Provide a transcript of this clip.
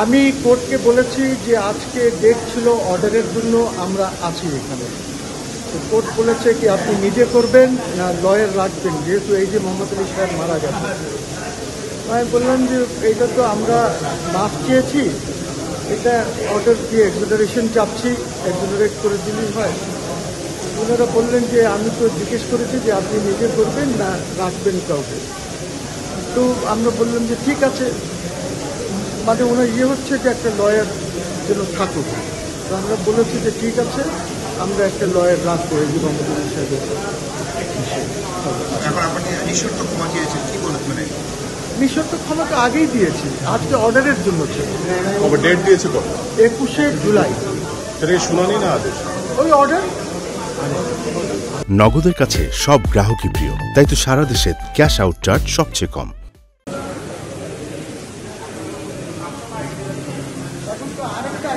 আমি কোর্টকে বলেছি যে আজকে ডেট ছিল অর্ডারের জন্য আমরা আছি এখানে। তো কোর্ট বলেছে কি আপনি নিজে করবেন না লয়ার রাখবেন, যেহেতু এই যে মোহাম্মদ আলী সাহেব মারা গেছে। আমি বললাম যে এইটা তো আমরা মাফ চেয়েছি, এটা অর্ডার দিয়ে এক্সোনারেশন চাচ্ছি, এক্সোনারেট করে দিলেই হয়। ওনারা বললেন যে আমি তো জিজ্ঞেস করেছি যে আপনি নিজে করবেন না রাখবেন কাউকে। তো আমরা বললাম যে ঠিক আছে, মানে ওনার হচ্ছে যে একটা লয়ার যেন থাকুক। তো আমরা বলেছি যে ঠিক আছে, আমরা একটা লয়ার রাখবো এই যে মোহাম্মদ আলী সাহেবের। এখন আপনি নিঃশর্ত ক্ষমা চেয়েছেন, কি বলেন? মানে নিঃশর্ত ক্ষমা তো আগেই দিয়েছি, আজকে অর্ডারের জন্য ছিল। কবে ডেট দিয়েছে? কবে? 21শে জুলাই। সেটা কি শুনানি না আদেশ? ওই অর্ডার। নগদের কাছে সব গ্রাহকই প্রিয়, তাই তো সারা দেশে ক্যাশ আউট চার্জ সবচেয়ে কম। এখন তো আরেকটা